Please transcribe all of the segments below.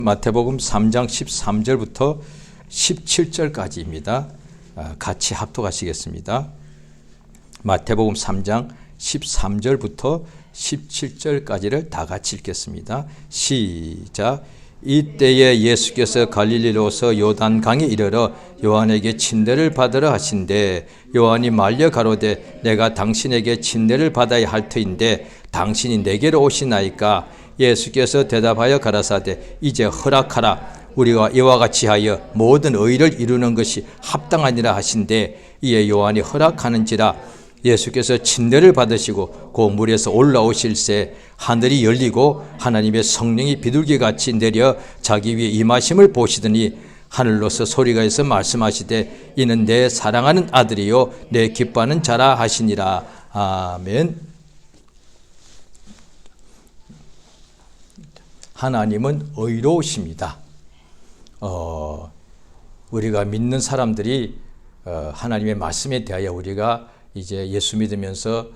마태복음 3장 13절부터 17절까지입니다. 같이 합독하시겠습니다. 마태복음 3장 13절부터 17절까지를 다 같이 읽겠습니다. 시작. 이때에 예수께서 갈릴리로서 요단강에 이르러 요한에게 침례를 받으라 하신대 요한이 말려 가로되 내가 당신에게 침례를 받아야 할 터인데 당신이 내게로 오시나이까. 예수께서 대답하여 가라사대 이제 허락하라. 우리가 이와 같이 하여 모든 의를 이루는 것이 합당하니라 하신대 이에 요한이 허락하는지라. 예수께서 침례를 받으시고 그 물에서 올라오실새 하늘이 열리고 하나님의 성령이 비둘기같이 내려 자기 위에 임하심을 보시더니 하늘로서 소리가 있어 말씀하시되 이는 내 사랑하는 아들이요 내 기뻐하는 자라 하시니라. 아멘. 하나님은 의로우십니다. 우리가 믿는 사람들이 하나님의 말씀에 대하여 우리가 이제 예수 믿으면서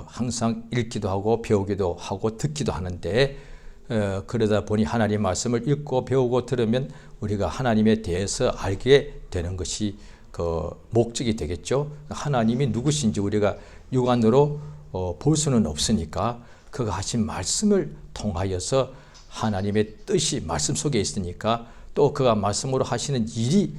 항상 읽기도 하고 배우기도 하고 듣기도 하는데 그러다 보니 하나님 말씀을 읽고 배우고 들으면 우리가 하나님에 대해서 알게 되는 것이 그 목적이 되겠죠. 하나님이 누구신지 우리가 육안으로 볼 수는 없으니까 그가 하신 말씀을 통하여서 하나님의 뜻이 말씀 속에 있으니까 또 그가 말씀으로 하시는 일이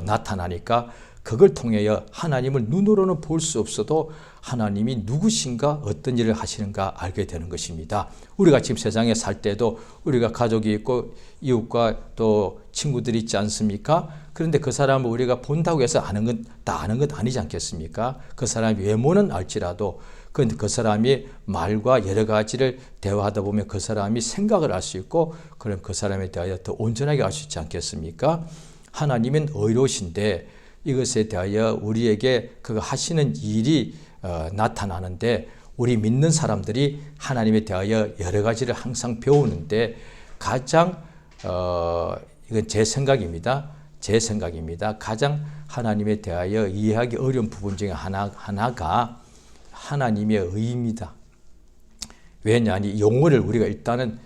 나타나니까 그걸 통하여 하나님을 눈으로는 볼 수 없어도 하나님이 누구신가 어떤 일을 하시는가 알게 되는 것입니다. 우리가 지금 세상에 살 때도 우리가 가족이 있고 이웃과 또 친구들이 있지 않습니까? 그런데 그 사람을 우리가 본다고 해서 아는 건 다 아는 건 아니지 않겠습니까? 그 사람의 외모는 알지라도 그 사람이 말과 여러 가지를 대화하다 보면 그 사람이 생각을 알 수 있고 그럼 그 사람에 대하여 더 온전하게 알 수 있지 않겠습니까? 하나님은 의로우신데 이것에 대하여 우리에게 그가 하시는 일이 나타나는데 우리 믿는 사람들이 하나님에 대하여 여러 가지를 항상 배우는데 가장 이건 제 생각입니다. 가장 하나님에 대하여 이해하기 어려운 부분 중에 하나가 하나님의 의입니다. 왜냐하니 용어를 우리가 일단은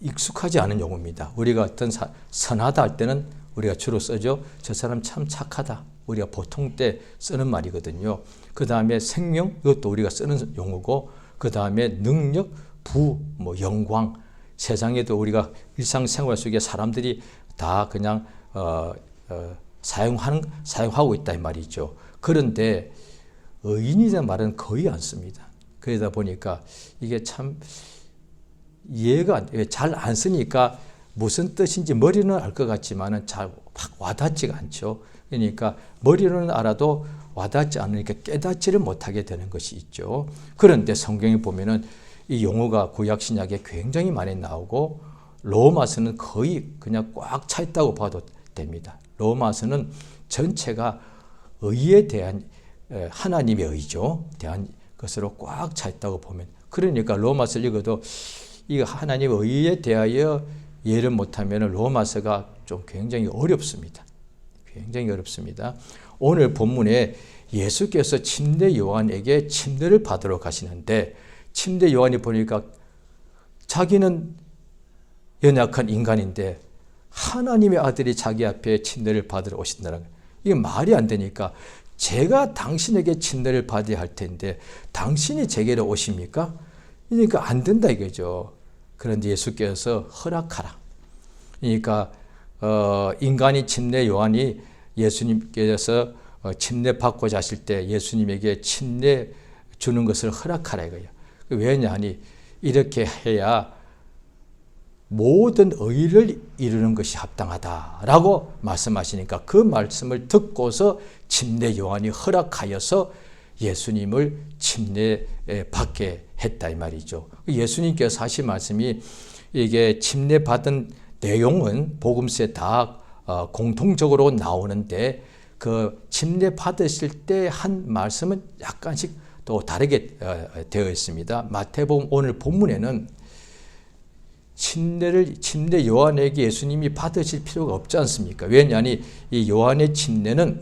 익숙하지 않은 용어입니다. 우리가 어떤 선하다 할 때는 우리가 주로 쓰죠. 저 사람 참 착하다. 우리가 보통 때 쓰는 말이거든요. 그 다음에 생명, 이것도 우리가 쓰는 용어고, 그 다음에 능력, 부, 영광. 세상에도 우리가 일상생활 속에 사람들이 다 그냥 사용하고 있다 이 말이죠. 그런데 의인이라는 말은 거의 안 씁니다. 그러다 보니까 이게 참 이해가 잘 안 쓰니까 무슨 뜻인지 머리는 알 것 같지만은 잘 확 와닿지가 않죠. 그러니까 머리로는 알아도 와닿지 않으니까 깨닫지를 못하게 되는 것이 있죠. 그런데 성경에 보면은 이 용어가 구약 신약에 굉장히 많이 나오고 로마서는 거의 그냥 꽉 차 있다고 봐도 됩니다. 로마서는 전체가 의에 대한 하나님의 의죠. 대한 것으로 꽉 차 있다고 보면 그러니까 로마서를 읽어도 이 하나님의 의에 대하여 이해를 못하면 로마서가 좀 굉장히 어렵습니다. 굉장히 어렵습니다. 오늘 본문에 예수께서 침례 요한에게 침례를 받으러 가시는데 침례 요한이 보니까 자기는 연약한 인간인데 하나님의 아들이 자기 앞에 침례를 받으러 오신다는 거예요. 이게 말이 안 되니까 제가 당신에게 침례를 받아야 할 텐데 당신이 제게로 오십니까? 그러니까 안 된다 이거죠. 그런데 예수께서 허락하라. 그러니까 인간이 침례 요한이 예수님께서 침례 받고자 하실 때 예수님에게 침례 주는 것을 허락하라 이거예요. 왜냐하니 이렇게 해야 모든 의를 이루는 것이 합당하다라고 말씀하시니까 그 말씀을 듣고서 침례 요한이 허락하여서 예수님을 침례 받게 했다 이 말이죠. 예수님께서 하신 말씀이 이게 침례 받은 내용은 복음서에 다 공통적으로 나오는데 그 침례 받으실 때 한 말씀은 약간씩 또 다르게 되어 있습니다. 마태복음 오늘 본문에는 침례 요한에게 예수님이 받으실 필요가 없지 않습니까? 왜냐하니 이 요한의 침례는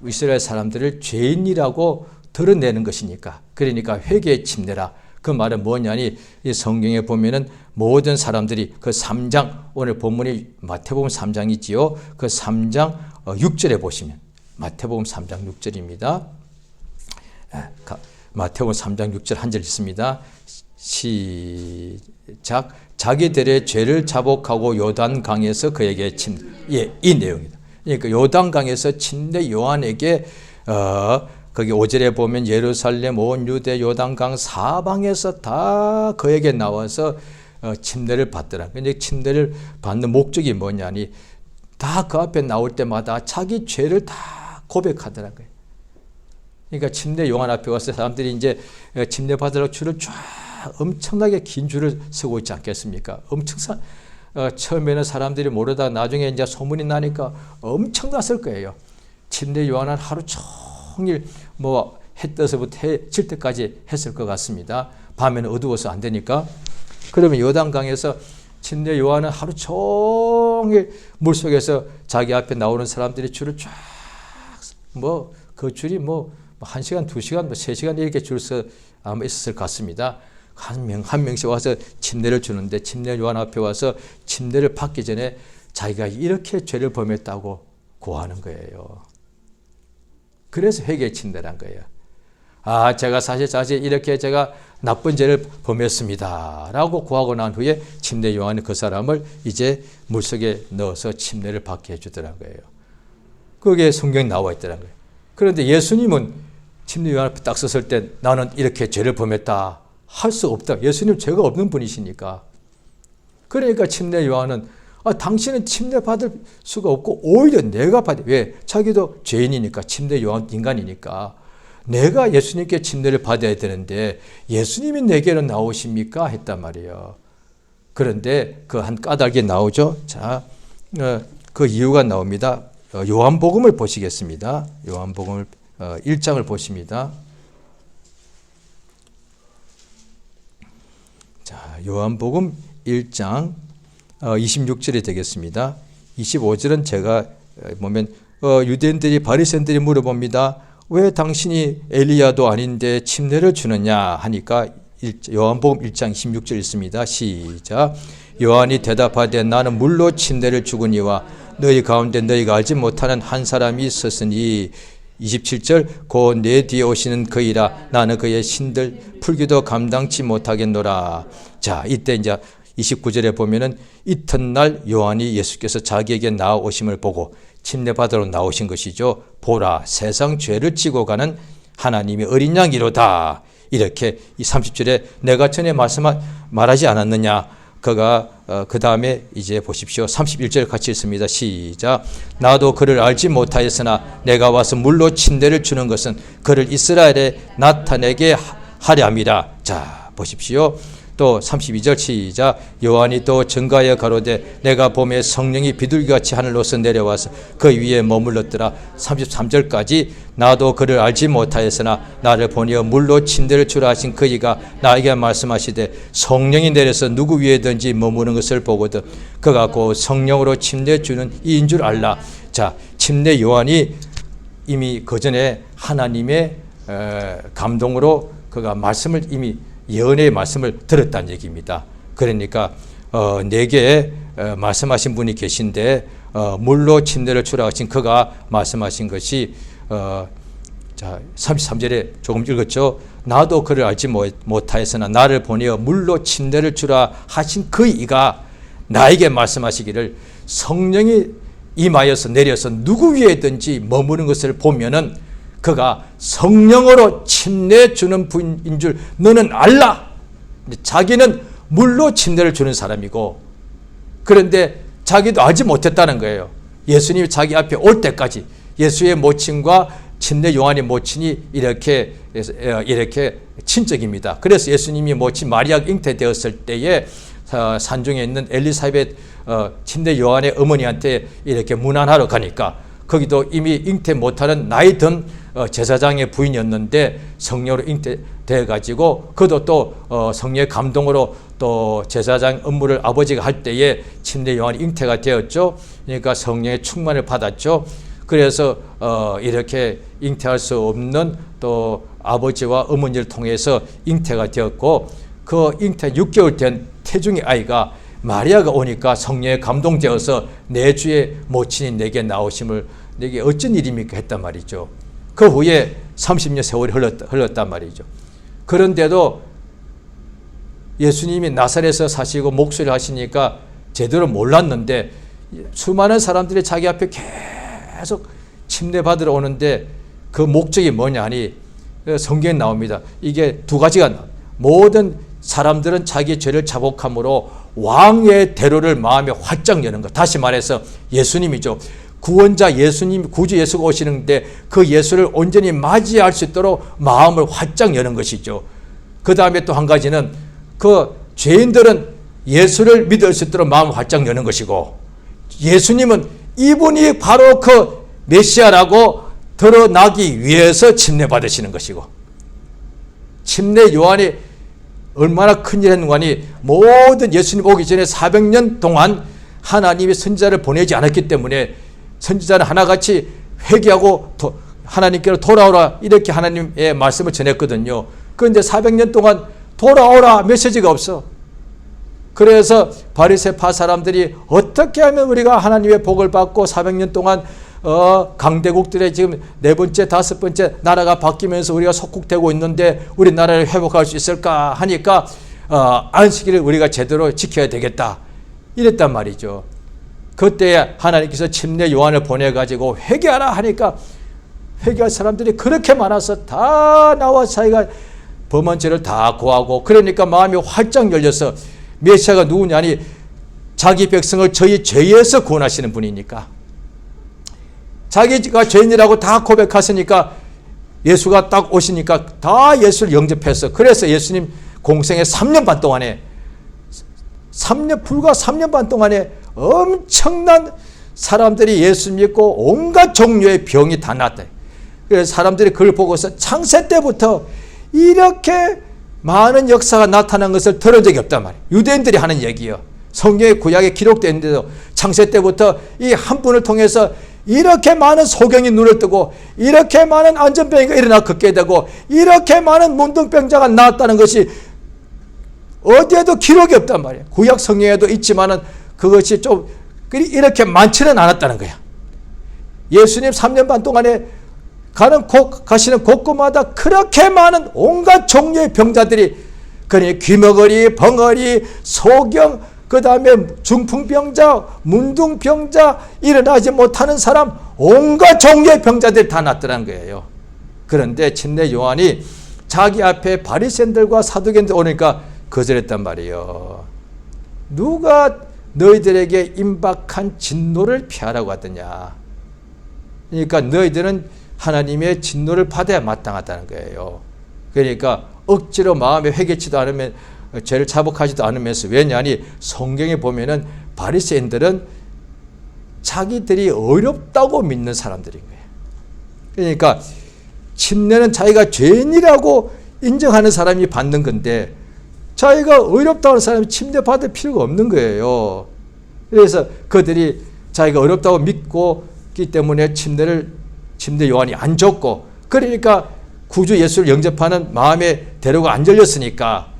이스라엘 사람들을 죄인이라고 드러내는 것이니까. 그러니까 회개의 침례라. 그 말은 뭐냐니 이 성경에 보면은 모든 사람들이 그 3장 오늘 본문이 마태복음 3장이지요. 그 3장 6절에 보시면 마태복음 3장 6절입니다. 마태복음 3장 6절 한 절 있습니다. 시작. 자기들의 죄를 자복하고 요단강에서 그에게 이 내용이다. 그러니까 요단강에서 침례 요한에게 거기 5절에 보면 예루살렘 온 유대 요단강 사방에서 다 그에게 나와서 침례를 받더라. 근데 침례를 받는 목적이 뭐냐니 다 그 앞에 나올 때마다 자기 죄를 다 고백하더라고요. 그러니까 침례 요한 앞에 와서 사람들이 이제 침례 받으러 줄을 쫙 엄청나게 긴 줄을 서고 있지 않겠습니까? 처음에는 사람들이 모르다가 나중에 이제 소문이 나니까 엄청났을 거예요. 침례 요한은 하루 종일 해 떠서부터 해 질 때까지 했을 것 같습니다. 밤에는 어두워서 안 되니까. 그러면 요단강에서 침례 요한은 하루 종일 물속에서 자기 앞에 나오는 사람들이 줄을 쫙 그 줄이 1시간, 2시간, 3시간 이렇게 줄서 아마 있었을 것 같습니다. 한 명씩 와서 침례를 주는데 침례 요한 앞에 와서 침례를 받기 전에 자기가 이렇게 죄를 범했다고 고하는 거예요. 그래서 회개 침례란 거예요. 제가 사실 이렇게 제가 나쁜 죄를 범했습니다. 라고 고하고 난 후에 침례 요한이 그 사람을 이제 물속에 넣어서 침례를 받게 해주더란 거예요. 그게 성경에 나와 있더란 거예요. 그런데 예수님은 침례 요한 앞에 딱 섰을 때 나는 이렇게 죄를 범했다. 할 수 없다. 예수님 죄가 없는 분이시니까. 그러니까 침례 요한은 당신은 침례 받을 수가 없고 오히려 내가 받아. 왜? 자기도 죄인이니까 침례 요한 인간이니까 내가 예수님께 침례를 받아야 되는데 예수님이 내게로 나오십니까? 했단 말이에요. 그런데 그 한 까닭이 나오죠. 자, 그 이유가 나옵니다. 요한복음을 보시겠습니다. 요한복음을 1장을 보십니다. 자, 요한복음 1장 26절이 되겠습니다. 25절은 제가 보면 유대인들이 바리새인들이 물어봅니다. 왜 당신이 엘리야도 아닌데 침례를 주느냐 하니까 요한복음 1장 26절 있습니다. 시작. 요한이 대답하되 나는 물로 침례를 주거니와 너희 가운데 너희가 알지 못하는 한 사람이 있었으니 27절 곧 내 뒤에 오시는 그이라 나는 그의 신들 풀기도 감당치 못하겠노라. 자, 이때 이제 29절에 보면은 이튿날 요한이 예수께서 자기에게 나오심을 보고 침례 받으러 나오신 것이죠. 보라 세상 죄를 지고 가는 하나님의 어린 양이로다. 이렇게 이 30절에 내가 전에 말하지 않았느냐. 그가 그 다음에 이제 보십시오. 31절 같이 읽습니다. 시작. 나도 그를 알지 못하였으나 내가 와서 물로 침례를 주는 것은 그를 이스라엘에 나타내게 하려 함이라. 자, 보십시오. 또 32절 시작. 요한이 또 증가하여 가로되 내가 봄에 성령이 비둘기같이 하늘로서 내려와서 그 위에 머물렀더라. 33절까지 나도 그를 알지 못하였으나 나를 보내어 물로 침례를 주라 하신 그이가 나에게 말씀하시되 성령이 내려서 누구 위에든지 머무는 것을 보거든 그가 곧 성령으로 침례 주는 이인 줄 알라. 자, 침례 요한이 이미 그전에 하나님의 감동으로 그가 말씀을 이미 예언의 말씀을 들었다는 얘기입니다. 그러니까 내게 말씀하신 분이 계신데 물로 침례를 주라 하신 그가 말씀하신 것이 자 33절에 조금 읽었죠. 나도 그를 알지 못하였으나 나를 보내어 물로 침례를 주라 하신 그 이가 나에게 말씀하시기를 성령이 임하여서 내려서 누구 위에든지 머무는 것을 보면은 그가 성령으로 침례 주는 분인 줄 너는 알라. 자기는 물로 침례를 주는 사람이고 그런데 자기도 알지 못했다는 거예요. 예수님이 자기 앞에 올 때까지 예수의 모친과 침례 요한의 모친이 이렇게 친척입니다. 그래서 예수님이 모친 마리아가 잉태되었을 때에 산중에 있는 엘리사벳 침례 요한의 어머니한테 이렇게 문안하러 가니까 거기도 이미 잉태 못하는 나이 든 제사장의 부인이었는데 성령으로 잉태돼 가지고 그도 또 성령의 감동으로 또 제사장 업무를 아버지가 할 때에 침례 요한이 잉태가 되었죠. 그러니까 성령의 충만을 받았죠. 그래서 이렇게 잉태할 수 없는 또 아버지와 어머니를 통해서 잉태가 되었고 그 잉태 6개월 된 태중의 아이가 마리아가 오니까 성령에 감동되어서 내 주의 모친이 내게 나오심을 내게 어쩐 일입니까 했단 말이죠. 그 후에 30년 세월이 흘렀단 말이죠. 그런데도 예수님이 나사렛에서 사시고 목소리를 하시니까 제대로 몰랐는데 수많은 사람들이 자기 앞에 계속 침례받으러 오는데 그 목적이 뭐냐 하니 성경에 나옵니다. 이게 두 가지가 나와요. 모든 사람들은 자기 죄를 자복함으로 왕의 대로를 마음에 활짝 여는 것. 다시 말해서 예수님이죠. 구원자 예수님, 구주 예수가 오시는데 그 예수를 온전히 맞이할 수 있도록 마음을 활짝 여는 것이죠. 그 다음에 또 한 가지는 그 죄인들은 예수를 믿을 수 있도록 마음을 활짝 여는 것이고 예수님은 이분이 바로 그 메시아라고 드러나기 위해서 침례받으시는 것이고 침례 요한이 얼마나 큰일 했는가 하니 모든 예수님 오기 전에 400년 동안 하나님이 선지자를 보내지 않았기 때문에 선지자는 하나같이 회개하고 하나님께로 돌아오라 이렇게 하나님의 말씀을 전했거든요. 그런데 400년 동안 돌아오라 메시지가 없어. 그래서 바리새파 사람들이 어떻게 하면 우리가 하나님의 복을 받고 400년 동안 강대국들의 지금 네 번째, 다섯 번째 나라가 바뀌면서 우리가 속국되고 있는데 우리 나라를 회복할 수 있을까 하니까 안식일을 우리가 제대로 지켜야 되겠다 이랬단 말이죠. 그때 하나님께서 침례 요한을 보내가지고 회개하라 하니까 회개할 사람들이 그렇게 많아서 다 나와 자기가 범한 죄를 다 고하고 그러니까 마음이 활짝 열려서 메시아가 누구냐니 자기 백성을 저희 죄에서 구원하시는 분이니까 자기가 죄인이라고 다 고백하시니까 예수가 딱 오시니까 다 예수를 영접해서 그래서 예수님 공생의 3년 반 동안에 불과 3년 반 동안에 엄청난 사람들이 예수 믿고 온갖 종류의 병이 다 났다. 그래서 사람들이 그걸 보고서 창세 때부터 이렇게 많은 역사가 나타난 것을 들은 적이 없단 말이에요. 유대인들이 하는 얘기예요. 성경의 구약에 기록되어 있는데도 창세 때부터 이 한 분을 통해서 이렇게 많은 소경이 눈을 뜨고 이렇게 많은 안전병이가 일어나 걷게 되고 이렇게 많은 문둥병자가 나왔다는 것이 어디에도 기록이 없단 말이에요. 구약 성경에도 있지만은 그것이 좀 이렇게 많지는 않았다는 거야. 예수님 3년 반 동안에 가시는 곳곳마다 그렇게 많은 온갖 종류의 병자들이 그러니 귀머거리, 벙어리, 소경, 그 다음에 중풍병자, 문둥병자, 일어나지 못하는 사람 온갖 종류의 병자들이 다 났더라는 거예요. 그런데 침례 요한이 자기 앞에 바리새인들과 사두개인들 오니까 거절했단 말이에요. 누가 너희들에게 임박한 진노를 피하라고 하더냐. 그러니까 너희들은 하나님의 진노를 받아야 마땅하다는 거예요. 그러니까 억지로 마음에 회개치도 않으면 죄를 자복하지도 않으면서 왜냐하니 성경에 보면은 바리새인들은 자기들이 어렵다고 믿는 사람들인 거예요. 그러니까 침례는 자기가 죄인이라고 인정하는 사람이 받는 건데 자기가 어렵다고 하는 사람이 침례 받을 필요가 없는 거예요. 그래서 그들이 자기가 어렵다고 믿고 있기 때문에 침례 요한이 안 줬고 그러니까 구주 예수를 영접하는 마음의 대로가 안 열렸으니까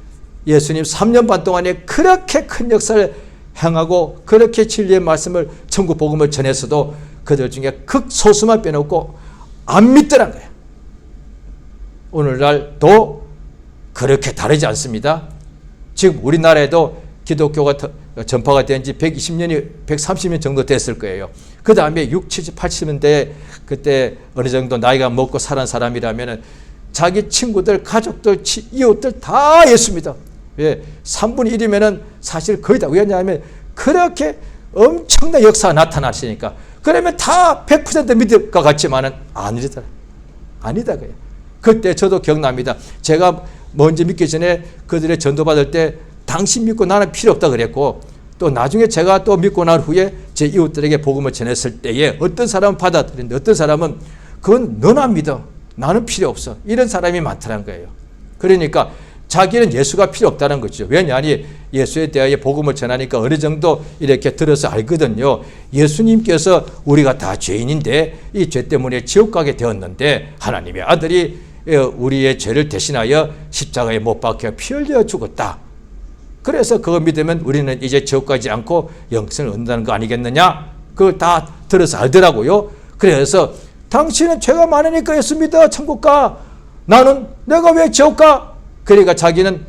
예수님 3년 반 동안에 그렇게 큰 역사를 행하고 그렇게 진리의 말씀을 천국 복음을 전했어도 그들 중에 극소수만 빼놓고 안 믿더란 거예요. 오늘날도 그렇게 다르지 않습니다. 지금 우리나라에도 기독교가 전파가 된 지 120년이 130년 정도 됐을 거예요. 그 다음에 60, 70, 80년대에 그때 어느 정도 나이가 먹고 살은 사람이라면 자기 친구들, 가족들, 이웃들 다 예수 믿어. 왜? 3분의 1이면 사실 거의 다. 왜냐하면 그렇게 엄청난 역사가 나타나시니까. 그러면 다 100% 믿을 것 같지만은 아니다. 아니다. 그래요. 그때 저도 기억납니다. 제가 먼저 믿기 전에 그들의 전도받을 때 당신 믿고 나는 필요 없다 그랬고 또 나중에 제가 또 믿고 난 후에 제 이웃들에게 복음을 전했을 때에 어떤 사람은 받아들이는데 어떤 사람은 그건 너나 믿어. 나는 필요 없어. 이런 사람이 많다는 거예요. 그러니까 자기는 예수가 필요 없다는 거죠. 왜냐하니 예수에 대하여 복음을 전하니까 어느 정도 이렇게 들어서 알거든요. 예수님께서 우리가 다 죄인인데 이 죄 때문에 지옥 가게 되었는데 하나님의 아들이 우리의 죄를 대신하여 십자가에 못 박혀 피 흘려 죽었다. 그래서 그거 믿으면 우리는 이제 지옥 가지 않고 영생을 얻는다는 거 아니겠느냐? 그걸 다 들어서 알더라고요. 그래서 당신은 죄가 많으니까 예수 믿어 천국 가. 나는 내가 왜 지옥 가? 그러니까 자기는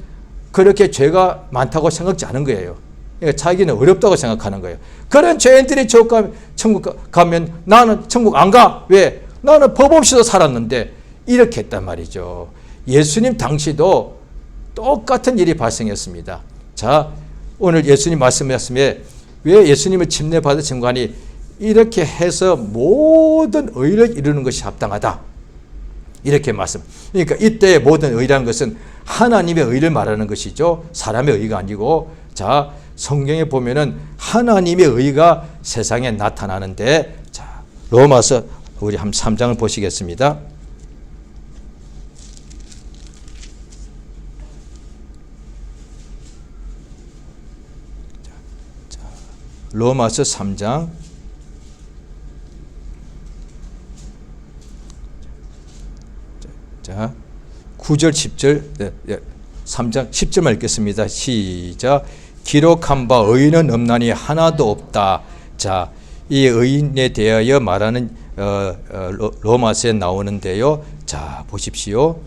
그렇게 죄가 많다고 생각지 않은 거예요. 그러니까 자기는 어렵다고 생각하는 거예요. 그런 죄인들이 지옥 가면, 천국 가면 나는 천국 안 가. 왜? 나는 법 없이도 살았는데. 이렇게 했단 말이죠. 예수님 당시도 똑같은 일이 발생했습니다. 자, 오늘 예수님 말씀하셨음에 왜 예수님을 침례받은 증관이 이렇게 해서 모든 의를 이루는 것이 합당하다. 이렇게 말씀. 그러니까 이때의 모든 의라는 것은 하나님의 의를 말하는 것이죠. 사람의 의가 아니고. 자, 성경에 보면은 하나님의 의가 세상에 나타나는데, 자, 로마서 우리 한 3장을 보시겠습니다. 로마서 3장 자 9절 10절 3장 10절만 읽겠습니다. 시작. 기록한 바 의인은 없나니 하나도 없다. 자, 이 의인에 대하여 말하는 로마서에 나오는데요. 자, 보십시오.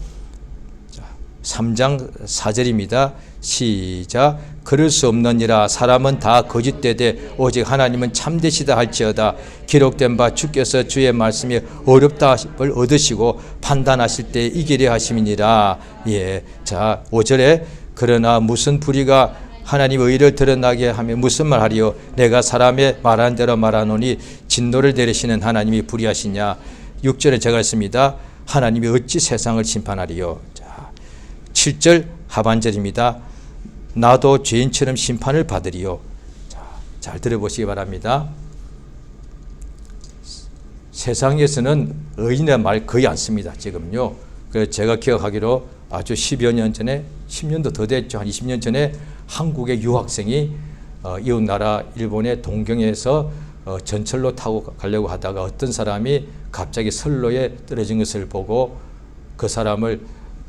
3장 4절입니다. 시작. 그럴 수 없느니라. 사람은 다 거짓되되 오직 하나님은 참되시다 할지어다. 기록된 바 주께서 주의 말씀이 어렵다 하심을 얻으시고 판단하실 때 이기려 하심이니라. 예. 자, 5절에 그러나 무슨 불의가 하나님의 의를 드러나게 하며 무슨 말 하리요? 내가 사람의 말한 대로 말하노니 진노를 내리시는 하나님이 불의하시냐. 6절에 제가 했습니다. 하나님이 어찌 세상을 심판하리요? 자, 7절 하반절입니다. 나도 죄인처럼 심판을 받으리요. 자, 잘 들어보시기 바랍니다. 세상에서는 의인의 말 거의 안 씁니다. 지금요. 그래서 제가 기억하기로 아주 10여 년 전에, 10년도 더 됐죠. 한 20년 전에 한국의 유학생이 이웃나라 일본의 동경에서 전철로 타고 가려고 하다가 어떤 사람이 갑자기 선로에 떨어진 것을 보고 그 사람을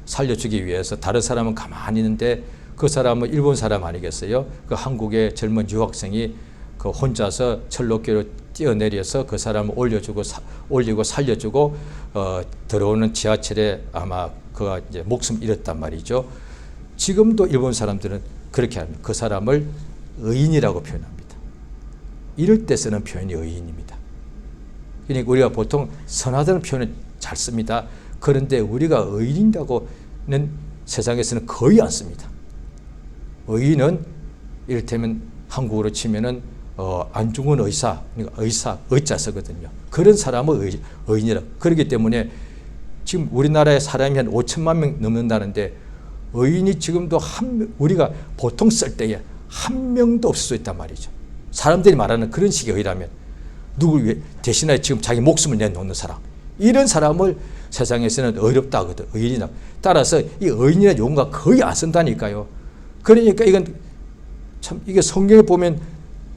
살려주기 위해서 다른 사람은 가만히 있는데 그 사람은 일본 사람 아니겠어요? 그 한국의 젊은 유학생이 그 혼자서 철로길로 뛰어내려서 그 사람을 올리고 살려주고 들어오는 지하철에 아마 그가 이제 목숨 잃었단 말이죠. 지금도 일본 사람들은 그렇게 합니다. 그 사람을 의인이라고 표현합니다. 이럴 때 쓰는 표현이 의인입니다. 그러니까 우리가 보통 선하다는 표현을 잘 씁니다. 그런데 우리가 의인이라고는 세상에서는 거의 안 씁니다. 의인은 이를테면 한국어로 치면은 안중근 의사, 그러니까 의자 쓰거든요. 그런 사람을 의인이라고. 그렇기 때문에 지금 우리나라에 사람이 한 5천만 명 넘는다는데 의인이 지금도 우리가 보통 쓸 때에 한 명도 없을 수 있단 말이죠. 사람들이 말하는 그런 식의 의라면 누굴 대신에 지금 자기 목숨을 내놓는 사람, 이런 사람을 세상에서는 어렵다 하거든. 의인이라고. 따라서 이 의인이라는 용어가 거의 안 쓴다니까요. 그러니까 이건 참 이게 성경에 보면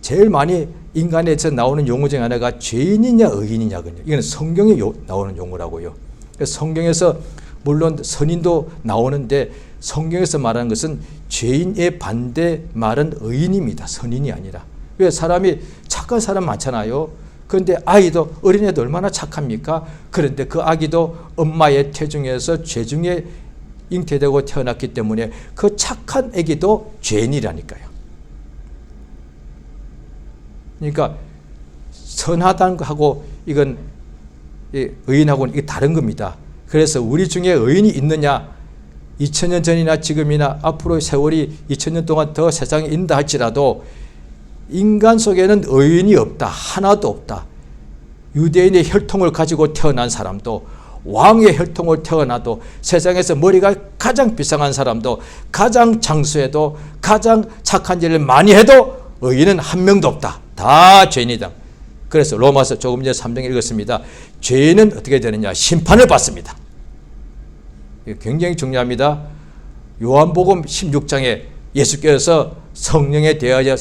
제일 많이 인간에서 나오는 용어 중에 하나가 죄인이냐 의인이냐거든요. 이건 성경에 나오는 용어라고요. 성경에서 물론 선인도 나오는데 성경에서 말하는 것은 죄인의 반대 말은 의인입니다. 선인이 아니라. 왜 사람이 착한 사람 많잖아요. 그런데 아이도 어린애도 얼마나 착합니까? 그런데 그 아기도 엄마의 태중에서 죄중에 잉태되고 태어났기 때문에 그 착한 아기도 죄인이라니까요. 그러니까 선하다는 거하고 이건 의인하고는 이게 다른 겁니다. 그래서 우리 중에 의인이 있느냐? 2000년 전이나 지금이나 앞으로의 세월이 2000년 동안 더 세상에 있다 할지라도 인간 속에는 의인이 없다. 하나도 없다. 유대인의 혈통을 가지고 태어난 사람도 왕의 혈통을 태어나도 세상에서 머리가 가장 비상한 사람도 가장 장수해도 가장 착한 일을 많이 해도 의인은 한 명도 없다. 다 죄인이다. 그래서 로마서 조금 전에 3장 읽었습니다. 죄인은 어떻게 되느냐? 심판을 받습니다. 굉장히 중요합니다. 요한복음 16장에 예수께서 성령에 대하여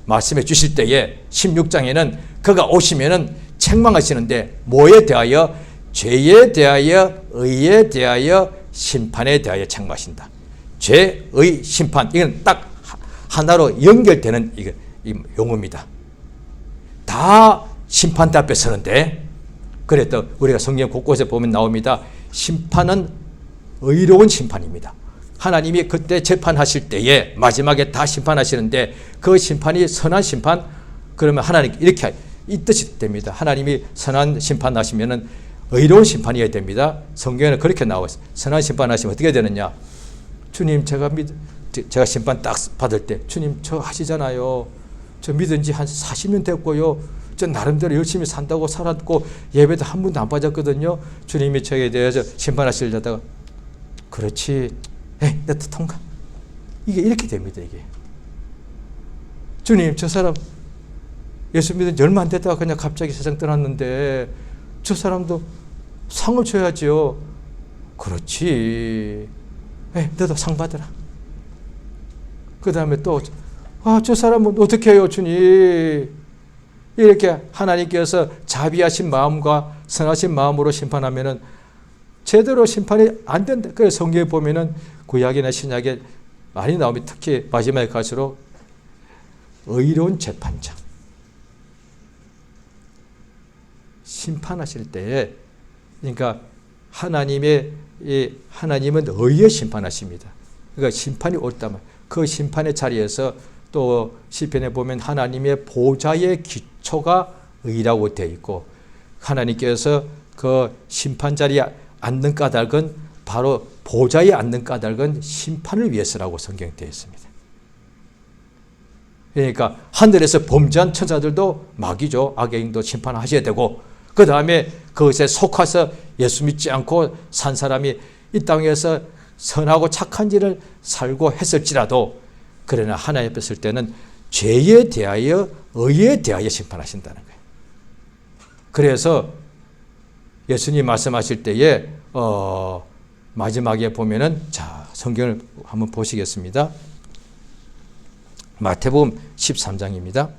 말씀해 주실 때에 16장에는 그가 오시면은 책망하시는데 뭐에 대하여? 죄에 대하여, 의에 대하여, 심판에 대하여 책망하신다. 죄, 의, 심판, 이건 딱 하나로 연결되는 이 용어입니다. 다 심판대 앞에 서는데, 그래도 우리가 성경 곳곳에 보면 나옵니다. 심판은 의로운 심판입니다. 하나님이 그때 재판하실 때에 마지막에 다 심판하시는데 그 심판이 선한 심판, 그러면 하나님 이렇게 이 뜻이 됩니다. 하나님이 선한 심판하시면은 의로운 심판이어야 됩니다. 성경에는 그렇게 나와 있어요. 선한 심판하시면 어떻게 되느냐? 주님, 제가 심판 딱 받을 때, 주님, 저 하시잖아요. 저 믿은 지 한 40년 됐고요. 저 나름대로 열심히 산다고 살았고 예배도 한 번도 안 빠졌거든요. 주님이 저에 대해서 심판하시려다가 그렇지, 내 뜻 통과. 이게 이렇게 됩니다. 이게 주님, 저 사람 예수 믿은 지 얼마 안 됐다가 그냥 갑자기 세상 떠났는데 저 사람도 상을 줘야죠. 그렇지, 너도 상 받으라. 그 다음에 또 저 사람은 어떻게 해요, 주님? 이렇게 하나님께서 자비하신 마음과 선하신 마음으로 심판하면은 제대로 심판이 안 된다. 그래서 성경에 보면은 구약이나 신약에 많이 나오면 특히 마지막에 갈수록 의로운 재판장, 심판하실 때에, 그러니까 하나님은 의에 심판하십니다. 그러니까 심판이 옳다면 그 심판의 자리에서 또 시편에 보면 하나님의 보좌의 기초가 의라고 되어 있고, 하나님께서 그 심판 자리에 앉는 까닭은 바로 보좌에 앉는 까닭은 심판을 위해서라고 성경에 되어 있습니다. 그러니까 하늘에서 범죄한 천사들도 마귀죠. 악의 영도 심판하셔야 되고, 그 다음에 그것에 속아서 예수 믿지 않고 산 사람이 이 땅에서 선하고 착한 일을 살고 했을지라도, 그러나 하나님 앞에 설 때는 죄에 대하여, 의에 대하여 심판하신다는 거예요. 그래서 예수님 말씀하실 때에 마지막에 보면은, 자, 성경을 한번 보시겠습니다. 마태복음 13장입니다.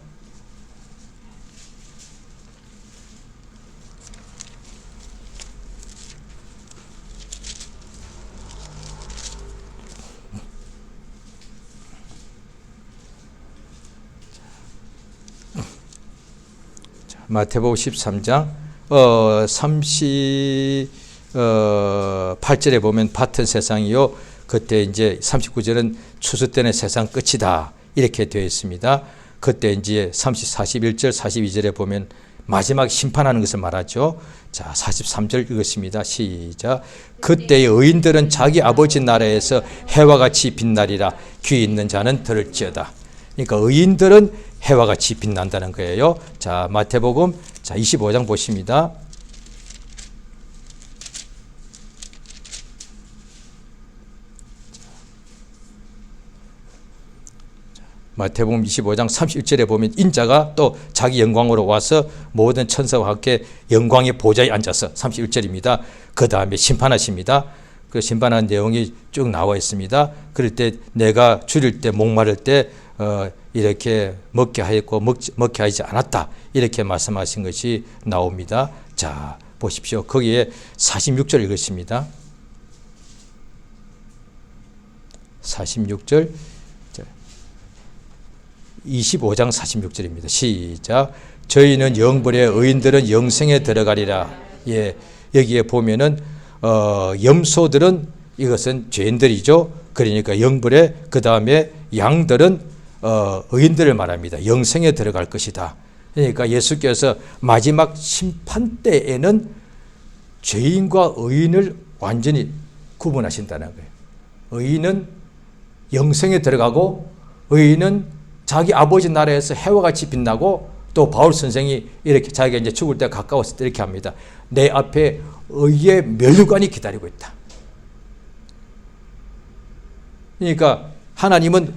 마태복음 13장 38절에 보면 같은 세상이요, 그때 이제 39절은 추수 때는 세상 끝이다 이렇게 되어 있습니다. 그때 이제 41절 42절에 보면 마지막 심판하는 것을 말하죠. 자, 43절 읽겠습니다. 시작. 그때의 의인들은 자기 아버지 나라에서 해와 같이 빛나리라. 귀 있는 자는 들을지어다. 그러니까 의인들은 해와 같이 빛난다는 거예요. 자, 마태복음 25장 보십니다. 마태복음 25장 31절에 보면 인자가 또 자기 영광으로 와서 모든 천사와 함께 영광의 보좌에 앉아서 31절입니다. 그 다음에 심판하십니다. 그 심판하는 내용이 쭉 나와 있습니다. 그럴 때 내가 줄일 때 목마를 때 이렇게 먹게 하였고 먹게 하지 않았다 이렇게 말씀하신 것이 나옵니다. 자, 보십시오. 거기에 46절 읽었습니다. 46절 25장 46절입니다. 시작. 저희는 영벌에 의인들은 영생에 들어가리라. 예, 여기에 보면은 염소들은 이것은 죄인들이죠. 그러니까 영벌에, 그 다음에 양들은 의인들을 말합니다. 영생에 들어갈 것이다. 그러니까 예수께서 마지막 심판 때에는 죄인과 의인을 완전히 구분하신다는 거예요. 의인은 영생에 들어가고 의인은 자기 아버지 나라에서 해와 같이 빛나고, 또 바울 선생이 이렇게 자기가 이제 죽을 때 가까웠을 때 이렇게 합니다. 내 앞에 의의 멸관이 기다리고 있다. 그러니까 하나님은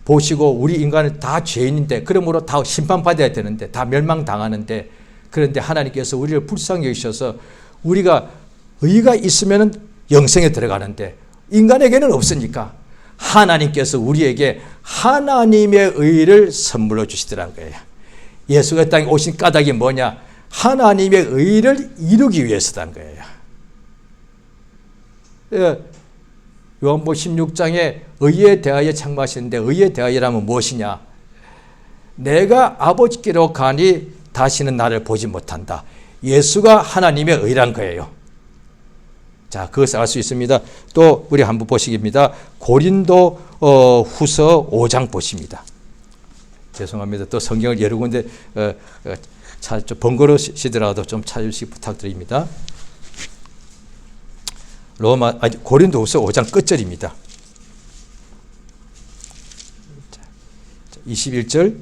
보시고 우리 인간은 다 죄인인데, 그러므로 다 심판받아야 되는데, 다 멸망당하는데, 그런데 하나님께서 우리를 불쌍히 여기셔서 우리가 의가 있으면 영생에 들어가는데 인간에게는 없으니까 하나님께서 우리에게 하나님의 의를 선물로 주시더란 거예요. 예수가 땅에 오신 까닭이 뭐냐? 하나님의 의를 이루기 위해서란 거예요. 요한복음 16장에 의에 대하여 책망하시는데 의에 대하여라면 무엇이냐? 내가 아버지께로 가니 다시는 나를 보지 못한다. 예수가 하나님의 의란 거예요. 자, 그것을 알 수 있습니다. 또 우리 한번 보시겠습니다. 고린도 후서 5장 보십니다. 죄송합니다. 또 성경을 여러 군데 좀 번거로우시더라도 좀 찾으시기 부탁드립니다. 고린도 후서 5장 끝절입니다. 21절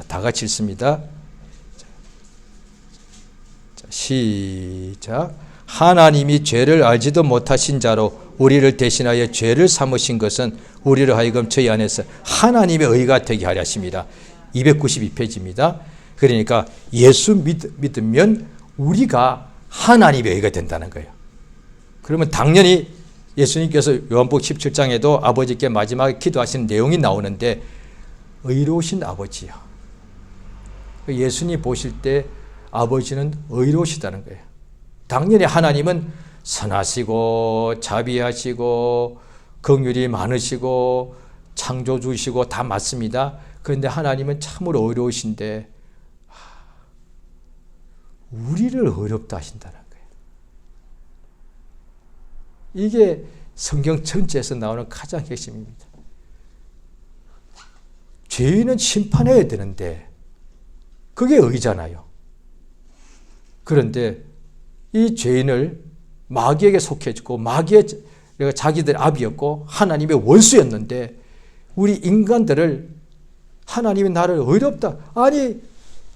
다 같이 읽습니다. 시작. 하나님이 죄를 알지도 못하신 자로 우리를 대신하여 죄를 삼으신 것은 우리를 하여금 저희 안에서 하나님의 의가 되게 하려 하십니다. 292페이지입니다. 그러니까 예수 믿으면 우리가 하나님의 의가 된다는 거예요. 그러면 당연히 예수님께서 요한복음 17장에도 아버지께 마지막에 기도하시는 내용이 나오는데 의로우신 아버지요. 예수님 보실 때 아버지는 의로우시다는 거예요. 당연히 하나님은 선하시고 자비하시고 긍휼이 많으시고 창조주시고 다 맞습니다. 그런데 하나님은 참으로 의로우신데 우리를 어렵다 하신다는 거예요. 이게 성경 전체에서 나오는 가장 핵심입니다. 죄인은 심판해야 되는데 그게 의잖아요. 그런데 이 죄인을 마귀에게 속해주고 마귀가 자기들 압이었고 하나님의 원수였는데 우리 인간들을 하나님이 나를 어렵다. 아니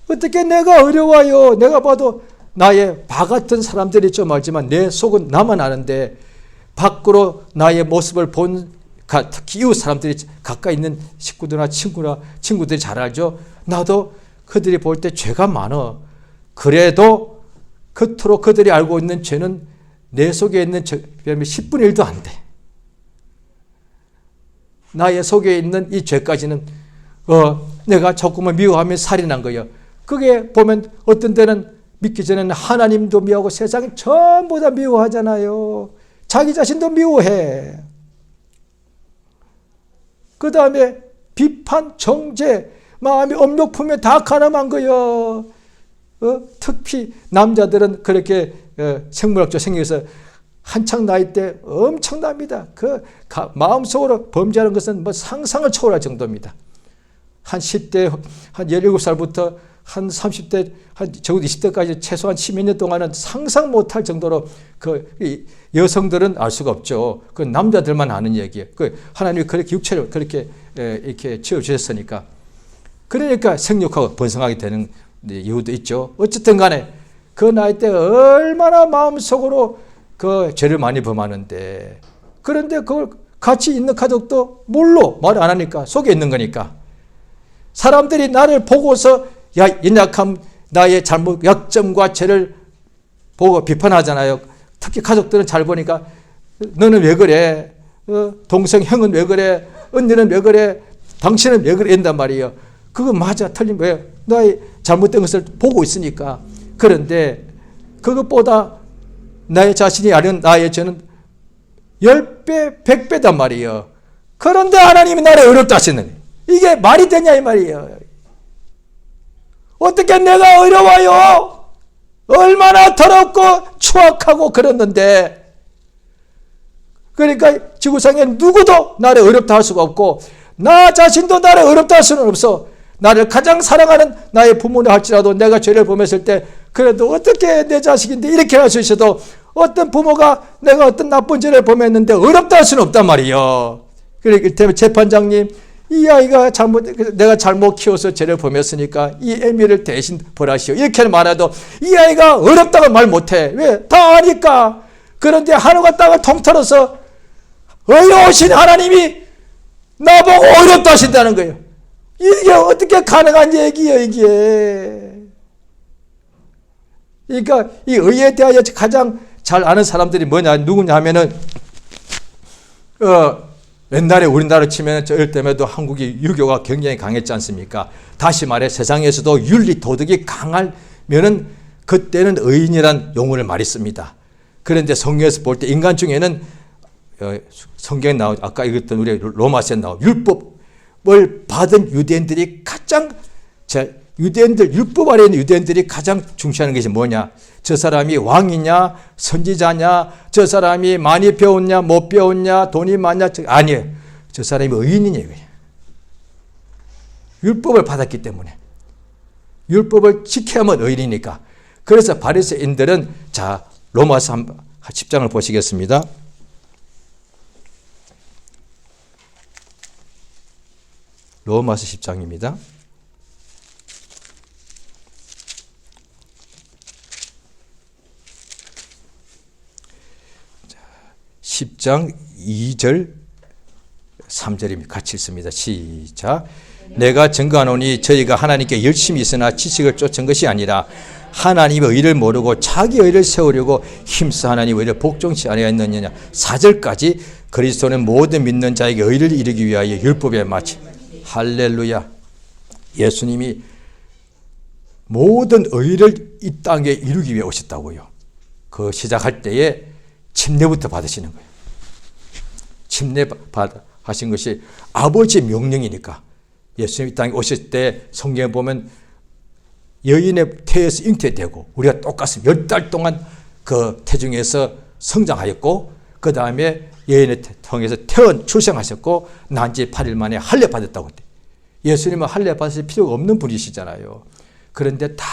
어떻게 내가 어려워요. 내가 봐도 나의 바 같은 사람들이 좀 알지만 내 속은 나만 아는데 밖으로 나의 모습을 본 특히 이웃 사람들이 가까이 있는 식구들이나 친구들이 잘 알죠. 나도 그들이 볼 때 죄가 많아. 그래도 겉으로 그들이 알고 있는 죄는 내 속에 있는 죄 10분의 1도 안 돼. 나의 속에 있는 이 죄까지는 내가 조금만 미워하면 살인한 거예요. 그게 보면 어떤 때는 믿기 전에는 하나님도 미워하고 세상이 전부 다 미워하잖아요. 자기 자신도 미워해. 그 다음에 비판, 정죄, 마음이 엄욕품에 다 가늠한 거예요. 특히 남자들은 그렇게 생물학적 생각에서 한창 나이 때 엄청납니다. 마음속으로 범죄하는 것은 뭐 상상을 초월할 정도입니다. 한 10대, 한 17살부터 한 30대, 적어도 20대까지 최소한 10몇 년 동안은 상상 못할 정도로 여성들은 알 수가 없죠. 그 남자들만 아는 얘기예요. 하나님이 그렇게 육체를 그렇게 이렇게 지어주셨으니까. 그러니까 생육하고 번성하게 되는 이유도 있죠. 어쨌든 간에 그 나이 때 얼마나 마음속으로 그 죄를 많이 범하는데 그런데 그걸 같이 있는 가족도 몰라. 말 안 하니까 속에 있는 거니까. 사람들이 나를 보고서 연약함, 나의 잘못, 약점과 죄를 보고 비판하잖아요. 특히 가족들은 잘 보니까 너는 왜 그래? 동생, 형은 왜 그래? 언니는 왜 그래? 당신은 왜 그래? 인단 말이에요. 그거 맞아. 틀린 거예요. 나의 잘못된 것을 보고 있으니까. 그런데 그것보다 나의 자신이 아는 나의 죄는 10배, 100배단 말이에요. 그런데 하나님이 나를 어렵다 하시는 거예요. 이게 말이 되냐 이 말이에요. 어떻게 내가 어려워요? 얼마나 더럽고 추악하고 그랬는데 그러니까 지구상에 누구도 나를 어렵다 할 수가 없고 나 자신도 나를 어렵다 할 수는 없어. 나를 가장 사랑하는 나의 부모라 할지라도 내가 죄를 범했을 때 그래도 어떻게 내 자식인데 이렇게 할 수 있어도 어떤 부모가 내가 어떤 나쁜 죄를 범했는데 어렵다 할 수는 없단 말이에요. 그렇기 때문에 재판장님 이 아이가 내가 잘못 키워서 죄를 범했으니까 이 애미를 대신 벌하시오. 이렇게 말해도 이 아이가 어렵다고 말 못해. 왜? 다 아니까. 그런데 하늘과 땅을 통틀어서 어려우신 하나님이 나보고 어렵다 하신다는 거예요. 이게 어떻게 가능한 얘기예요, 이게. 그러니까 이 의에 대하여 가장 잘 아는 사람들이 누구냐 하면은, 옛날에 우리나라 치면 저 때문에도 한국이 유교가 굉장히 강했지 않습니까? 다시 말해 세상에서도 윤리 도덕이 강하면은 그때는 의인이란 용어를 많이 씁니다. 그런데 성경에서 볼 때 인간 중에는 성경에 나오 아까 읽었던 우리 로마서에 나온 율법을 받은 유대인들이 가장 율법 아래 있는 유대인들이 가장 중시하는 것이 뭐냐? 저 사람이 왕이냐, 선지자냐, 저 사람이 많이 배웠냐, 못 배웠냐, 돈이 많냐? 아니에요. 저 사람이 의인이냐 이거예요. 율법을 받았기 때문에 율법을 지켜야만 의인이니까. 그래서 바리새인들은 자 로마서 10장을 보시겠습니다. 로마서 10장입니다. 10장 2절 3절입니다. 같이 읽습니다. 시작. 내가 증거하노니 저희가 하나님께 열심히 있으나 지식을 쫓은 것이 아니라 하나님의 의를 모르고 자기 의를 세우려고 힘써 하나님의 의를 복종치 아니하였느냐. 4절까지 그리스도는 모든 믿는 자에게 의를 이루기 위하여 율법에 마치 할렐루야. 예수님이 모든 의를 이 땅에 이루기 위해 오셨다고요. 그 시작할 때에 침례부터 받으시는 거예요. 침례 하신 것이 아버지의 명령이니까. 예수님 이 땅에 오실 때 성경에 보면 여인의 태에서 잉태되고 우리가 똑같습니다. 10달 동안 그 태중에서 성장하였고 그 다음에 여인의 통해서 출생하셨고 난 지 8일 만에 할례 받았다고 했대. 예수님은 할례 받으실 필요가 없는 분이시잖아요. 그런데 다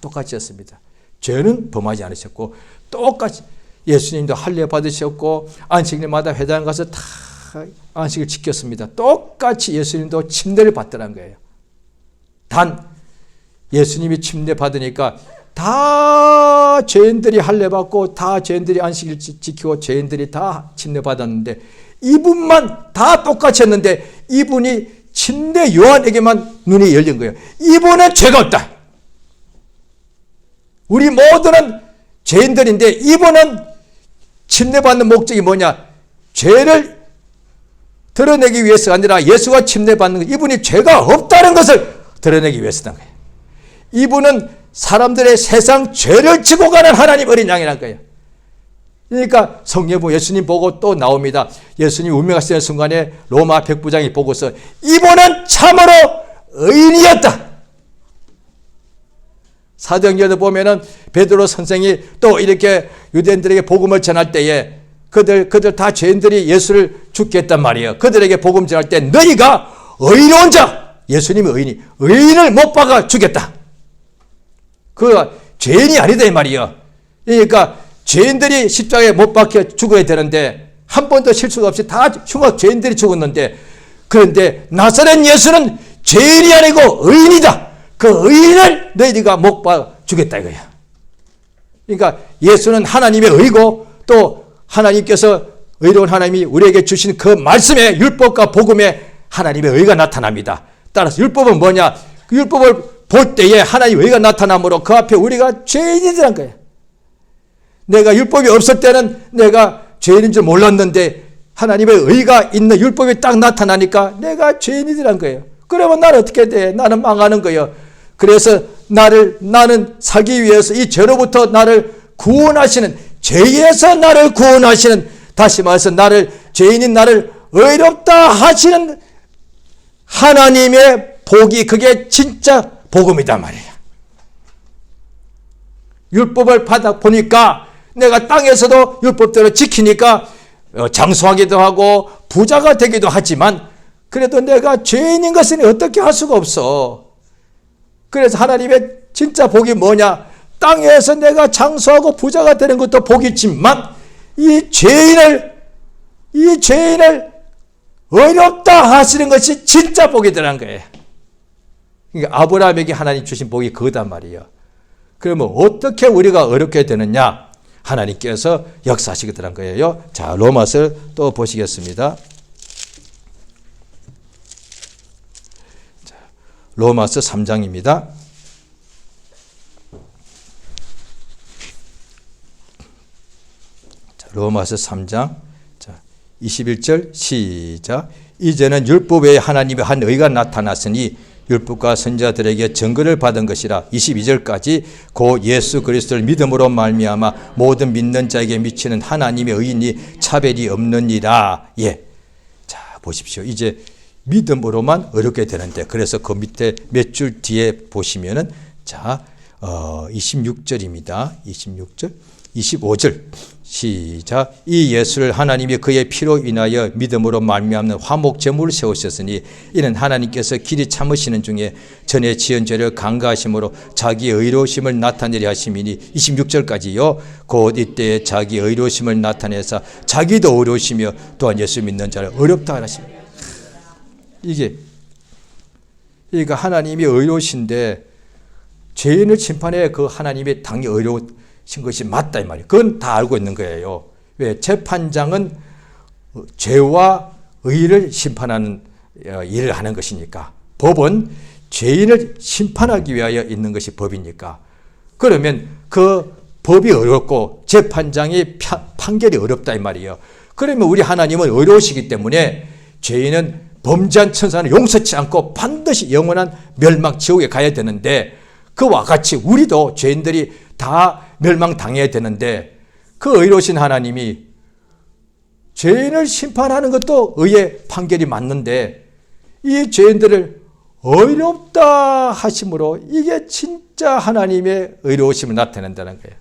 똑같이 했습니다. 죄는 범하지 않으셨고 똑같이 예수님도 할례 받으셨고 안식일마다 회당 가서 다 안식을 지켰습니다. 똑같이 예수님도 침례를 받더란 거예요. 단 예수님이 침례 받으니까 다 죄인들이 할례 받고 다 죄인들이 안식일 지키고 죄인들이 다 침례 받았는데 이분만 다 똑같이 했는데 이분이 침례 요한에게만 눈이 열린 거예요. 이분은 죄가 없다. 우리 모두는 죄인들인데 이분은 침례 받는 목적이 뭐냐? 죄를 드러내기 위해서가 아니라 예수가 침례 받는 것, 이분이 죄가 없다는 것을 드러내기 위해서다 거예요. 이분은 사람들의 세상 죄를 지고 가는 하나님 어린 양이란 거예요. 그러니까 성경에 예수님 보고 또 나옵니다. 예수님 운명하시는 순간에 로마 백부장이 보고서 이분은 참으로 의인이었다. 사도행전에 보면은 베드로 선생이 또 이렇게 유대인들에게 복음을 전할 때에 그들 다 죄인들이 예수를 죽게 했단 말이에요. 그들에게 복음 전할 때 너희가 의로운 자, 예수님이 의인을 못 박아 죽였다. 그 죄인이 아니다 이 말이에요. 그러니까 죄인들이 십자가에 못 박혀 죽어야 되는데 한 번도 실수가 없이 다 흉악 죄인들이 죽었는데 그런데 나사렛 예수는 죄인이 아니고 의인이다. 그 의인을 너희가 못 박아 죽였다 이거야. 그러니까 예수는 하나님의 의고 또 하나님께서 의로운 하나님이 우리에게 주신 그 말씀에 율법과 복음에 하나님의 의가 나타납니다. 따라서 율법은 뭐냐? 그 율법을 볼 때에 하나님의 의가 나타나므로 그 앞에 우리가 죄인이란 거예요. 내가 율법이 없을 때는 내가 죄인인 줄 몰랐는데 하나님의 의가 있는 율법이 딱 나타나니까 내가 죄인이란 거예요. 그러면 나는 어떻게 돼? 나는 망하는 거예요. 그래서 나는 살기 위해서 이 죄로부터 나를 구원하시는, 죄에서 나를 구원하시는, 다시 말해서 죄인인 나를 의롭다 하시는 하나님의 복이, 그게 진짜 복음이단 말이에요. 율법을 받아 보니까 내가 땅에서도 율법대로 지키니까 장수하기도 하고 부자가 되기도 하지만 그래도 내가 죄인인 것은 어떻게 할 수가 없어. 그래서 하나님의 진짜 복이 뭐냐? 땅에서 내가 장수하고 부자가 되는 것도 복이지만 이 죄인을 의롭다 하시는 것이 진짜 복이더란 거예요. 그러니까 아브라함에게 하나님 주신 복이 그거단 말이에요. 그러면 어떻게 우리가 어렵게 되느냐? 하나님께서 역사하시겠다는 거예요. 자, 로마서를 또 보시겠습니다. 자, 로마서 3장입니다. 자, 로마서 3장 21절 시작. 이제는 율법 외에 하나님의 한 의가 나타났으니 율법과 선지자들에게 증거를 받은 것이라. 22절까지 고 예수 그리스도를 믿음으로 말미암아 모든 믿는 자에게 미치는 하나님의 의인이 차별이 없느니라. 예. 자, 보십시오. 이제 믿음으로만 의롭게 되는데, 그래서 그 밑에 몇 줄 뒤에 보시면은, 자, 26절입니다. 26절, 25절. 시작. 이 예수를 하나님이 그의 피로 인하여 믿음으로 말미암는 화목 제물을 세우셨으니 이는 하나님께서 길이 참으시는 중에 전에 지은 죄를 간과하심으로 자기의 의로우심을 나타내려 하심이니. 26절까지요. 곧 이때에 자기의 의로우심을 나타내사 자기도 의로우시며 또한 예수 믿는 자를 의롭다 하시며. 이게 그러니까 하나님이 의로우신데 죄인을 심판해 그 하나님의 당연히 의로우신 것이 맞다 이 말이에요. 그건 다 알고 있는 거예요. 왜? 재판장은 죄와 의를 심판하는 일을 하는 것이니까. 법은 죄인을 심판하기 위하여 있는 것이 법이니까. 그러면 그 법이 어렵고 재판장의 판결이 어렵다 이 말이에요. 그러면 우리 하나님은 의로우시기 때문에 죄인은 범죄한 천사는 용서치 않고 반드시 영원한 멸망 지옥에 가야 되는데, 그와 같이 우리도 죄인들이 다 멸망당해야 되는데, 그 의로우신 하나님이 죄인을 심판하는 것도 의의 판결이 맞는데 이 죄인들을 의롭다 하심으로 이게 진짜 하나님의 의로우심을 나타낸다는 거예요.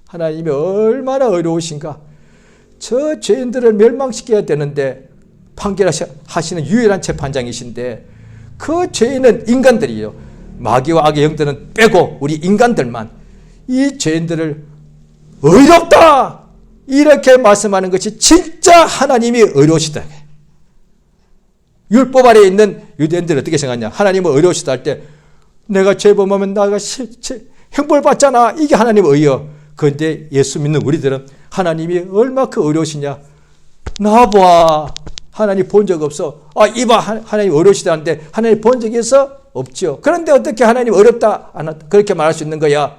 하나님이 얼마나 의로우신가. 저 죄인들을 멸망시켜야 되는데 판결하시는 유일한 재판장이신데, 그 죄인은 인간들이에요. 마귀와 악의 영들은 빼고 우리 인간들만 이 죄인들을 의롭다 이렇게 말씀하는 것이 진짜 하나님이 의로우시다. 율법 아래에 있는 유대인들은 어떻게 생각하냐. 하나님은 의로우시다 할 때 내가 죄범하면 나가 형벌 받잖아. 이게 하나님의 의여. 그런데 예수 믿는 우리들은 하나님이 얼마큼 의로우시냐. 나봐. 하나님 본 적 없어. 이봐 하나님 의로우시다는데 하나님 본 적이 있어? 없죠. 그런데 어떻게 하나님 어렵다 그렇게 말할 수 있는 거야?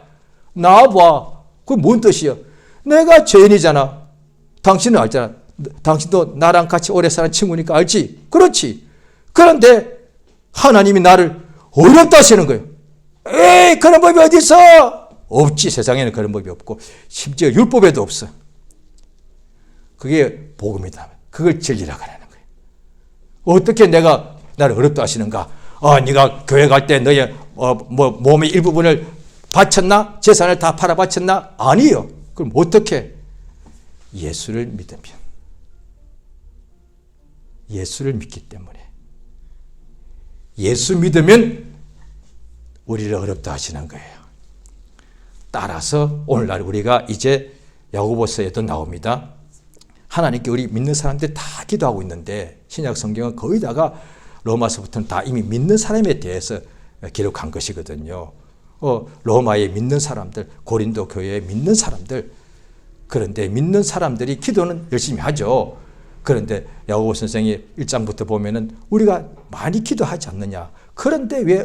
나와봐. 그게 뭔 뜻이야? 내가 죄인이잖아. 당신은 알잖아. 당신도 나랑 같이 오래 사는 친구니까 알지? 그렇지. 그런데 하나님이 나를 어렵다 하시는 거예요. 에이, 그런 법이 어디 있어? 없지. 세상에는 그런 법이 없고 심지어 율법에도 없어. 그게 복음이다. 그걸 진리라고 하는 거예요. 어떻게 내가 나를 어렵다 하시는가? 네가 교회 갈 때 너의 몸의 일부분을 바쳤나? 재산을 다 팔아 바쳤나? 아니요. 그럼 어떻게? 예수를 믿으면. 예수를 믿기 때문에. 예수 믿으면 우리를 어렵다 하시는 거예요. 따라서 오늘날 우리가 이제 야고보서에도 나옵니다. 하나님께 우리 믿는 사람들 다 기도하고 있는데 신약 성경은 거의 다가 로마서부터는 다 이미 믿는 사람에 대해서 기록한 것이거든요. 로마에 믿는 사람들, 고린도 교회에 믿는 사람들. 그런데 믿는 사람들이 기도는 열심히 하죠. 그런데 야고보 선생이 1장부터 보면은 우리가 많이 기도하지 않느냐. 그런데 왜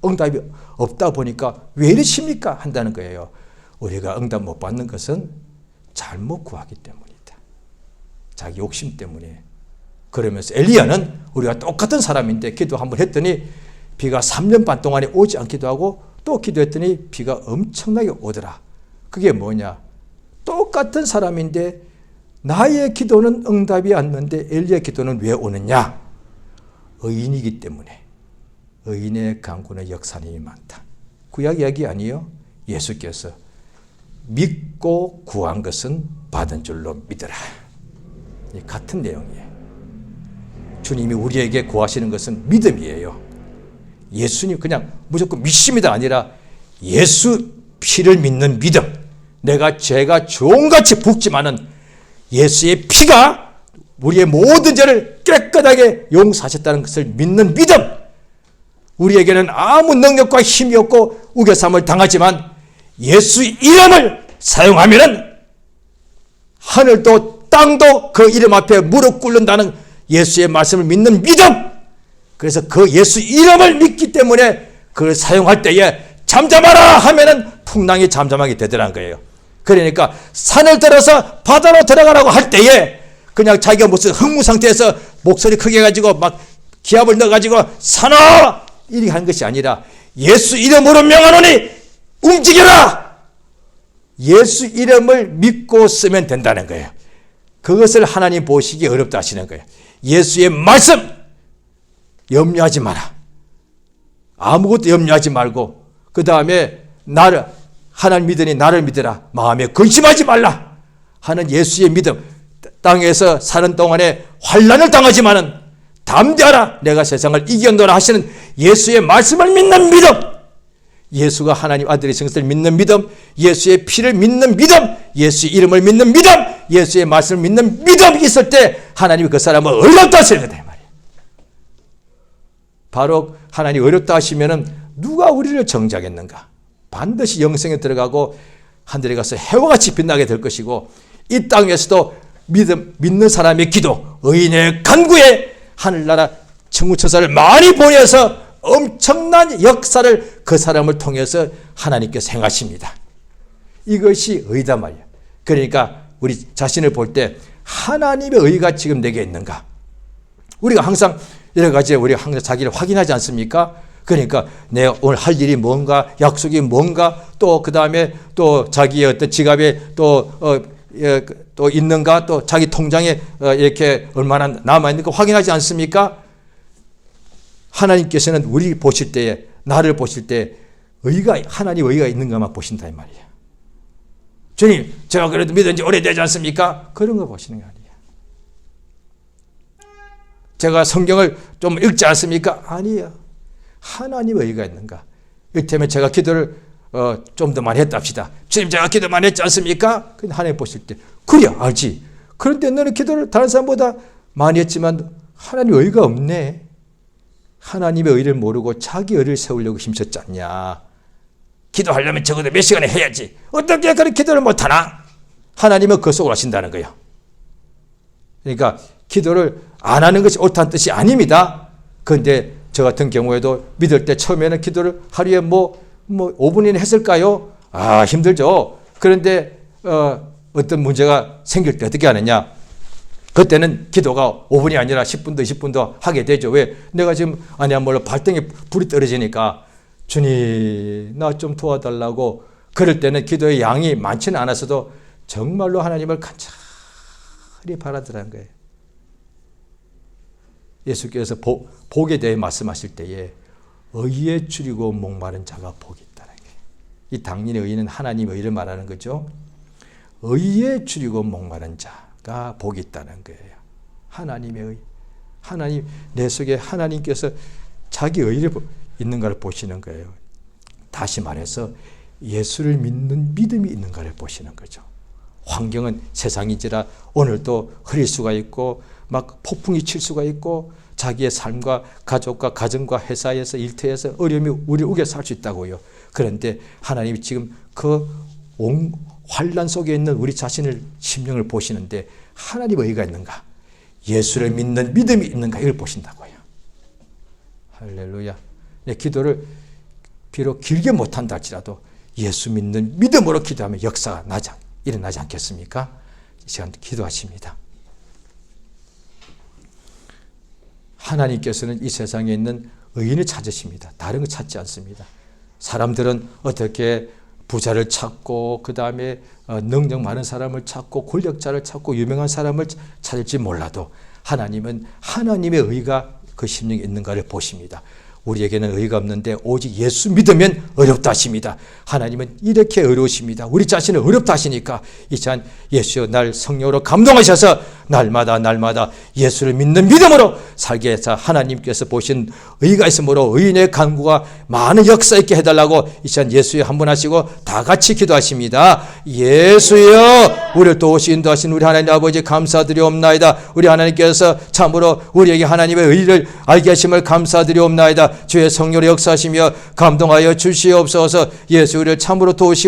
응답이 없다 보니까 왜 이러십니까? 한다는 거예요. 우리가 응답 못 받는 것은 잘못 구하기 때문이다. 자기 욕심 때문에. 그러면서 엘리야는 우리가 똑같은 사람인데 기도 한번 했더니 비가 3년 반 동안에 오지 않기도 하고 또 기도했더니 비가 엄청나게 오더라. 그게 뭐냐? 똑같은 사람인데 나의 기도는 응답이 왔는데 엘리야의 기도는 왜 오느냐? 의인이기 때문에. 의인의 강구는 역사님이 많다. 구약 이야기 아니에요? 예수께서 믿고 구한 것은 받은 줄로 믿으라. 같은 내용이에요. 주님이 우리에게 구하시는 것은 믿음이에요. 예수님 그냥 무조건 믿습니다 아니라 예수 피를 믿는 믿음. 내가 죄가 종같이 붓지만은 예수의 피가 우리의 모든 죄를 깨끗하게 용서하셨다는 것을 믿는 믿음. 우리에게는 아무 능력과 힘이 없고 우겨삼을 당하지만 예수 이름을 사용하면은 하늘도 땅도 그 이름 앞에 무릎 꿇는다는 예수의 말씀을 믿는 믿음. 그래서 그 예수 이름을 믿기 때문에 그걸 사용할 때에 잠잠하라 하면은 풍랑이 잠잠하게 되더라는 거예요. 그러니까 산을 들어서 바다로 들어가라고 할 때에 그냥 자기가 무슨 흥무 상태에서 목소리 크게 가지고 막 기합을 넣어가지고 산아 이렇게 하는 것이 아니라 예수 이름으로 명하노니 움직여라. 예수 이름을 믿고 쓰면 된다는 거예요. 그것을 하나님 보시기 어렵다 하시는 거예요. 예수의 말씀 염려하지 마라. 아무것도 염려하지 말고 그 다음에 나를 하나님 믿으니 나를 믿으라. 마음에 근심하지 말라 하는 예수의 믿음. 땅에서 사는 동안에 환난을 당하지만은 담대하라. 내가 세상을 이겼노라 하시는 예수의 말씀을 믿는 믿음. 예수가 하나님 아들이신 것을 믿는 믿음. 예수의 피를 믿는 믿음. 예수의 이름을 믿는 믿음. 예수의 말씀을 믿는 믿음이 있을 때 하나님이 그 사람을 어렵다 하시는 거다 말이에요. 바로 하나님 어렵다 하시면은 누가 우리를 정죄하겠는가? 반드시 영생에 들어가고 하늘에 가서 해와 같이 빛나게 될 것이고 이 땅에서도 믿는 사람의 기도, 의인의 간구에 하늘나라 천구천사를 많이 보내서 엄청난 역사를 그 사람을 통해서 하나님께서 행하십니다. 이것이 의다 말이에요. 그러니까 우리 자신을 볼 때 하나님의 의가 지금 내게 있는가? 우리가 항상 여러 가지 우리가 항상 자기를 확인하지 않습니까? 그러니까 내가 오늘 할 일이 뭔가, 약속이 뭔가, 또 그 다음에 또 자기의 어떤 지갑에 또 있는가, 또 자기 통장에 이렇게 얼마나 남아있는가 확인하지 않습니까? 하나님께서는 우리 보실 때에, 나를 보실 때 하나님 의가 있는가만 보신다 이 말이에요. 주님, 제가 그래도 믿은 지 오래되지 않습니까? 그런 거 보시는 게 아니에요. 제가 성경을 좀 읽지 않습니까? 아니에요. 하나님의 의가 있는가? 이를테면 제가 기도를 좀 더 많이 했다 합시다. 주님, 제가 기도 많이 했지 않습니까? 근데 하나님 보실 때 그래 알지. 그런데 너는 기도를 다른 사람보다 많이 했지만 하나님의 의가 없네. 하나님의 의를 모르고 자기 의를 세우려고 힘썼지 않냐. 기도하려면 적어도 몇 시간에 해야지. 어떻게 그런 기도를 못하나? 하나님은 그 속으로 하신다는 거예요. 그러니까 기도를 안 하는 것이 옳다는 뜻이 아닙니다. 그런데 저 같은 경우에도 믿을 때 처음에는 기도를 하루에 뭐 5분이나 했을까요? 아, 힘들죠. 그런데 어떤 문제가 생길 때 어떻게 하느냐? 그때는 기도가 5분이 아니라 10분도 20분도 하게 되죠. 왜? 내가 지금 아니야 몰라 발등에 불이 떨어지니까 주님 나 좀 도와달라고. 그럴 때는 기도의 양이 많지는 않았어도 정말로 하나님을 간절히 바라더라는 거예요. 예수께서 복에 대해 말씀하실 때에 의에 줄이고 목마른 자가 복이 있다는 거예요. 이 당연히 의는 하나님의 의를 말하는 거죠. 의에 줄이고 목마른 자가 복이 있다는 거예요. 하나님의 의. 하나님, 내 속에 하나님께서 자기 의를 있는가를 보시는 거예요. 다시 말해서 예수를 믿는 믿음이 있는가를 보시는 거죠. 환경은 세상인지라 오늘도 흐릴 수가 있고 막 폭풍이 칠 수가 있고 자기의 삶과 가족과 가정과 회사에서 일터에서 어려움이 우리 우겨 살 수 있다고요. 그런데 하나님이 지금 그 환난 속에 있는 우리 자신을 심령을 보시는데 하나님의 의가 있는가? 예수를 믿는 믿음이 있는가? 이걸 보신다고요. 할렐루야. 내 기도를 비록 길게 못한다 할지라도 예수 믿는 믿음으로 기도하면 역사가 일어나지 않겠습니까? 이 시간 기도하십니다. 하나님께서는 이 세상에 있는 의인을 찾으십니다. 다른 거 찾지 않습니다. 사람들은 어떻게 부자를 찾고 그 다음에 능력 많은 사람을 찾고 권력자를 찾고 유명한 사람을 찾을지 몰라도 하나님은 하나님의 의가 그 심령에 있는가를 보십니다. 우리에게는 의가 없는데 오직 예수 믿으면 어렵다 하십니다. 하나님은 이렇게 어려우십니다. 우리 자신을 어렵다 하시니까 이 시간 예수여 날 성령으로 감동하셔서 날마다 예수를 믿는 믿음으로 살게 해서 하나님께서 보신 의가 있으므로 의인의 간구가 많은 역사 있게 해달라고 이 시간 예수여 한 번 하시고 다 같이 기도하십니다. 예수여 우리를 도우시 인도하신 우리 하나님 아버지 감사드리옵나이다. 우리 하나님께서 참으로 우리에게 하나님의 의를 알게 하심을 감사드리옵나이다. 주의 성령으로 역사하시며 감동하여 주시옵소서. 예수 우리를 참으로 도우시